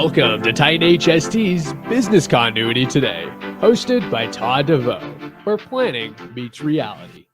Welcome to Titan HST's Business Continuity Today, hosted by Todd DeVoe, where planning meets reality.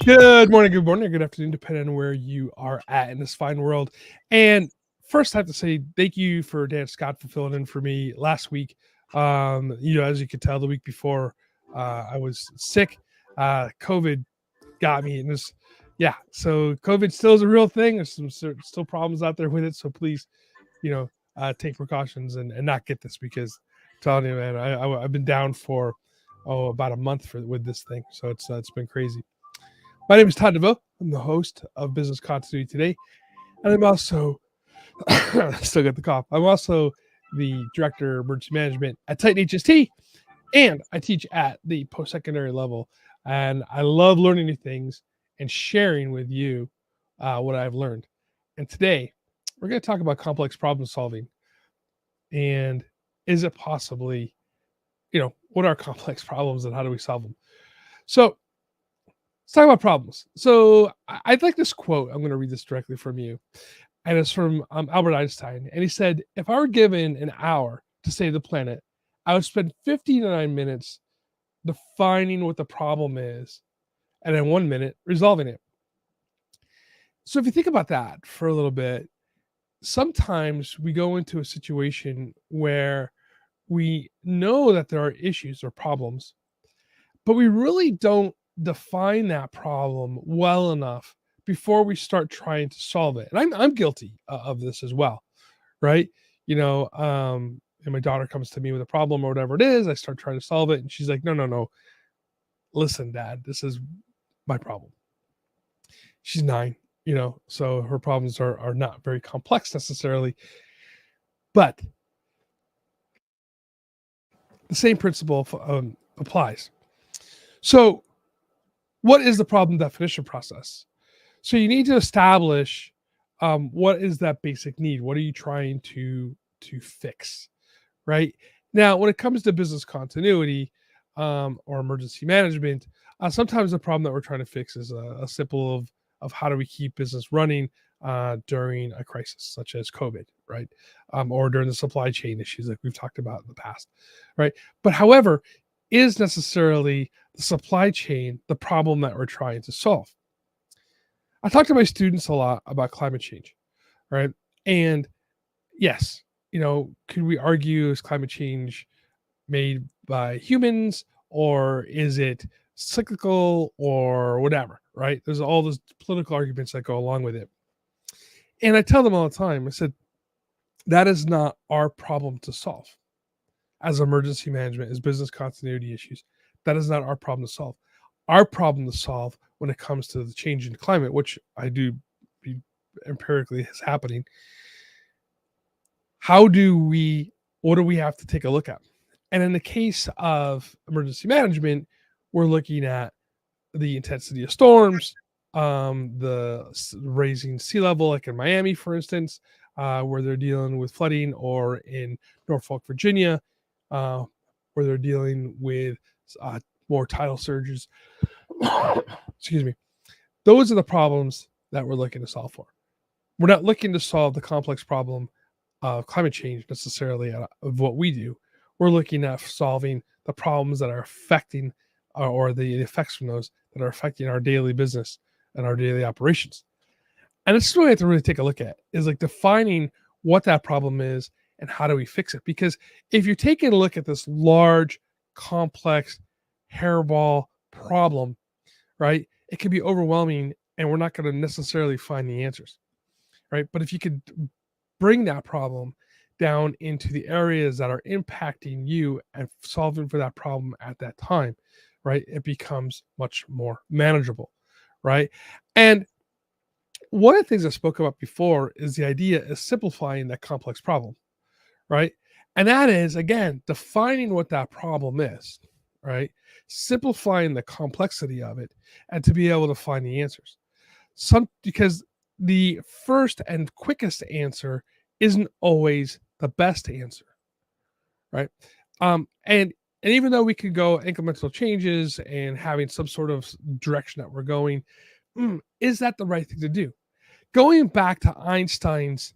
Good morning, good afternoon, depending on where you are at in this fine world. And first, I have to say thank you for Dan Scott for filling in for me last week. As you could tell, the week before I was sick. COVID got me, and so COVID still is a real thing. There's still problems out there with it. So please, take precautions and not get this, because I'm telling you, man, I've been down for about a month with this thing. So it's been crazy. My name is Todd DeVoe. I'm the host of Business Continuity Today, and I'm also still got the cough. I'm also the director of emergency management at Titan HST, and I teach at the post-secondary level. And I love learning new things and sharing with you what I've learned. And today, we're going to talk about complex problem solving. And is it possibly, what are complex problems and how do we solve them? So let's talk about problems. So I'd like this quote. I'm going to read this directly from you. And it's from Albert Einstein. And he said, if I were given an hour to save the planet, I would spend 59 minutes defining what the problem is, and then 1 minute resolving it. So if you think about that for a little bit, sometimes we go into a situation where we know that there are issues or problems, but we really don't define that problem well enough before we start trying to solve it. And I'm guilty of this as well, right? And my daughter comes to me with a problem or whatever it is, I start trying to solve it, and she's like, no, listen, Dad, this is my problem. She's 9, so her problems are not very complex necessarily, but the same principle applies. So what is the problem definition process? So you need to establish what is that basic need? What are you trying to fix, right? Now, when it comes to business continuity or emergency management, sometimes the problem that we're trying to fix is a simple of how do we keep business running during a crisis such as COVID, right? Or during the supply chain issues like we've talked about in the past, right? But however, is necessarily the supply chain the problem that we're trying to solve? I talk to my students a lot about climate change, right? And yes, could we argue, is climate change made by humans, or is it cyclical or whatever, right? There's all those political arguments that go along with it. And I tell them all the time, I said, that is not our problem to solve. As emergency management, as business continuity issues, that is not our problem to solve. Our problem to solve when it comes to the change in climate, which I do empirically is happening, what do we have to take a look at? And in the case of emergency management, we're looking at the intensity of storms, the raising sea level, like in Miami, for instance, where they're dealing with flooding, or in Norfolk, Virginia, where they're dealing with more tidal surges. Excuse me. Those are the problems that we're looking to solve for. We're not looking to solve the complex problem of climate change necessarily of what we do. We're looking at solving the problems that are affecting or the effects from those that are affecting our daily business and our daily operations. And this is what we have to really take a look at, is like defining what that problem is and how do we fix it. Because if you're taking a look at this large, complex, hairball problem, right, it can be overwhelming and we're not going to necessarily find the answers, right? But if you could bring that problem down into the areas that are impacting you and solving for that problem at that time, right, it becomes much more manageable, right? And one of the things I spoke about before is the idea of simplifying that complex problem, right? And that is, again, defining what that problem is, right? Simplifying the complexity of it and to be able to find the answers. Because the first and quickest answer isn't always the best answer, right? And even though we could go incremental changes and having some sort of direction that we're going, is that the right thing to do? Going back to Einstein's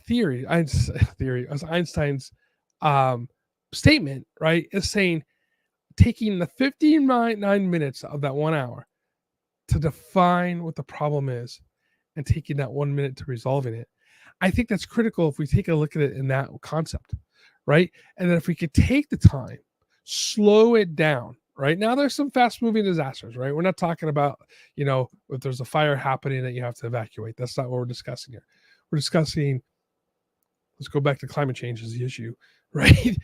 theory, Einstein's statement, right, is saying taking the 59 minutes of that 1 hour to define what the problem is and taking that 1 minute to resolving it. I think that's critical if we take a look at it in that concept, right? And then if we could take the time, slow it down, right? Now there's some fast moving disasters, right? We're not talking about, if there's a fire happening that you have to evacuate. That's not what we're discussing here. We're discussing, let's go back to climate change as the issue, right?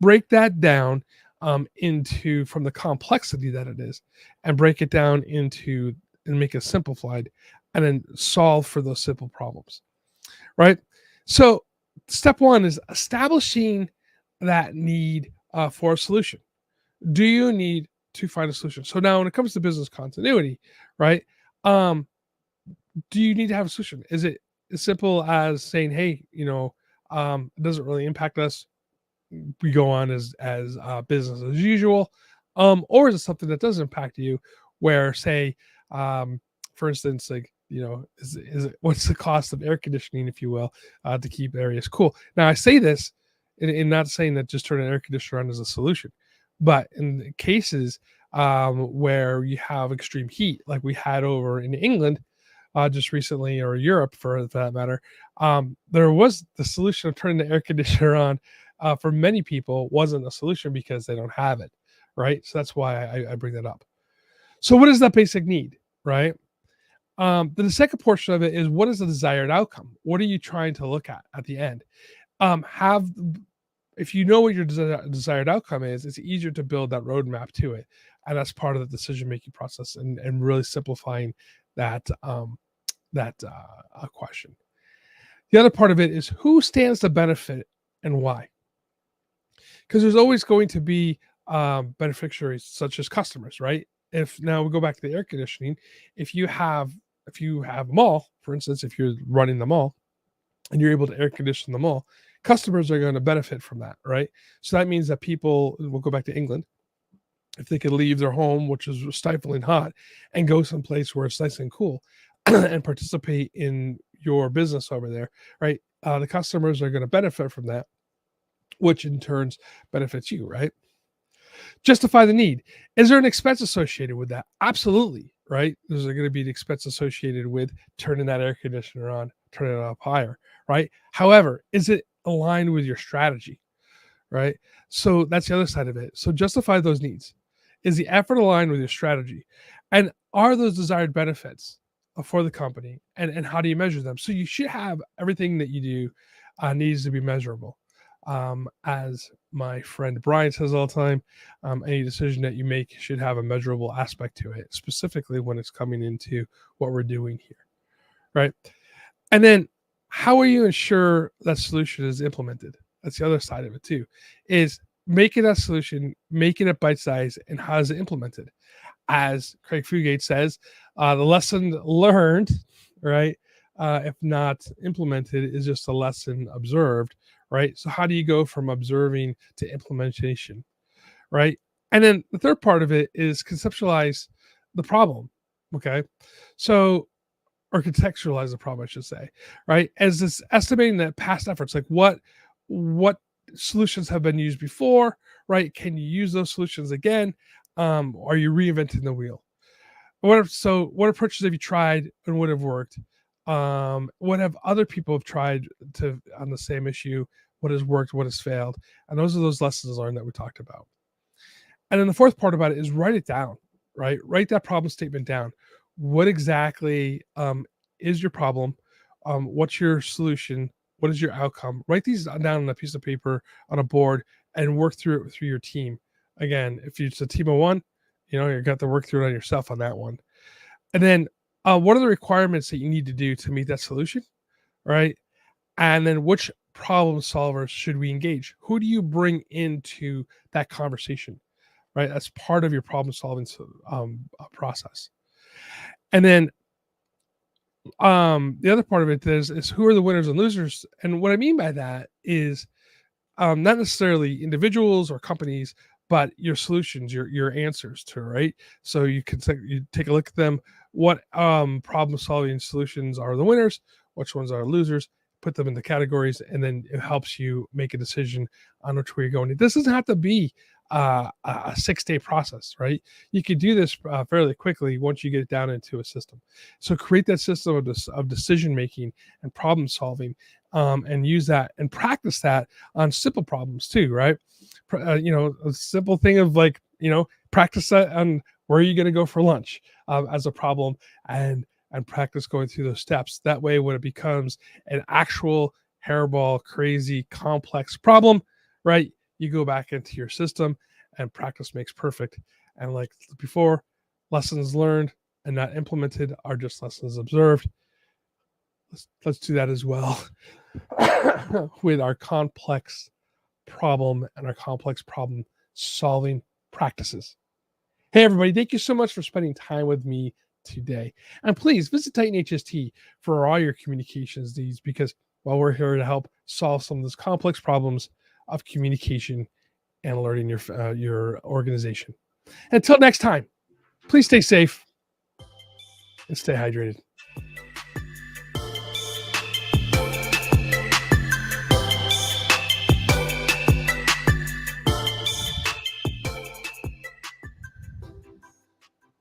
Break that down into from the complexity that it is and break it down into and make it simplified and then solve for those simple problems, right? So step one is establishing that need for a solution. Do you need to find a solution? So now when it comes to business continuity, right? Do you need to have a solution? Is it as simple as saying, hey, it doesn't really impact us, we go on as business as usual, or is it something that does impact you, where say, for instance, like, is it what's the cost of air conditioning, if you will, to keep areas cool? Now I say this in not saying that just turn an air conditioner on is a solution, but in cases where you have extreme heat, like we had over in England just recently, or Europe for that matter, there was the solution of turning the air conditioner on. For many people wasn't a solution because they don't have it, right? So that's why I bring that up. So what is that basic need, right? Then the second portion of it is, what is the desired outcome? What are you trying to look at the end? If you know what your desired outcome is, it's easier to build that roadmap to it, and that's part of the decision-making process and really simplifying that question. The other part of it is, who stands to benefit and why? Because there's always going to be beneficiaries such as customers, right? If now we go back to the air conditioning, if you have a mall, for instance, if you're running the mall and you're able to air condition the mall, customers are going to benefit from that, right? So that means that people will go back to England, if they could leave their home, which is stifling hot, and go someplace where it's nice and cool and participate in your business over there, right? The customers are going to benefit from that, which in turns benefits you, right? Justify the need. Is there an expense associated with that? Absolutely, right? There's going to be an expense associated with turning that air conditioner on, turning it up higher, right? However, is it aligned with your strategy, right? So that's the other side of it. So justify those needs. Is the effort aligned with your strategy? And are those desired benefits for the company? And how do you measure them? So you should have everything that you do needs to be measurable. As my friend Brian says all the time, any decision that you make should have a measurable aspect to it, specifically when it's coming into what we're doing here, right? And then how will you ensure that solution is implemented? That's the other side of it too, is making that solution, making it bite-sized, and how is it implemented? As Craig Fugate says, the lesson learned, right, if not implemented, is just a lesson observed, right? So how do you go from observing to implementation, right? And then the third part of it is conceptualize the problem, okay? So, or contextualize the problem, I should say, right? As this estimating that past efforts, like what solutions have been used before, right? Can you use those solutions again? Are you reinventing the wheel? What approaches have you tried and would have worked? What have other people have tried on the same issue? What has worked? What has failed? And those are those lessons learned that we talked about. And then the fourth part about it is write it down, right? Write that problem statement down. What exactly is your problem? What's your solution? What is your outcome? Write these down on a piece of paper, on a board, and work through it through your team. Again, if it's a team of one, you got to work through it on yourself on that one. And then what are the requirements that you need to do to meet that solution, right? And then which problem solvers should we engage? Who do you bring into that conversation, right? That's part of your problem solving process. And then the other part of it is who are the winners and losers? And what I mean by that is not necessarily individuals or companies, but your solutions, your answers to, right? So you take a look at them. What problem solving solutions are the winners? which ones are losers, put them into categories, and then it helps you make a decision on which way you're going. This doesn't have to be a 6-day process, right? You could do this fairly quickly once you get it down into a system. So create that system of decision making and problem solving, and use that and practice that on simple problems too, right? A simple thing of practice that on where are you going to go for lunch as a problem, and practice going through those steps. That way, when it becomes an actual hairball, crazy, complex problem, right, you go back into your system, and practice makes perfect. And like before, lessons learned and not implemented are just lessons observed. Let's do that as well with our complex problem and our complex problem solving practices. Hey, everybody, thank you so much for spending time with me today. And please visit Titan HST for all your communications needs, because we're here to help solve some of those complex problems of communication and alerting your organization. Until next time, please stay safe and stay hydrated.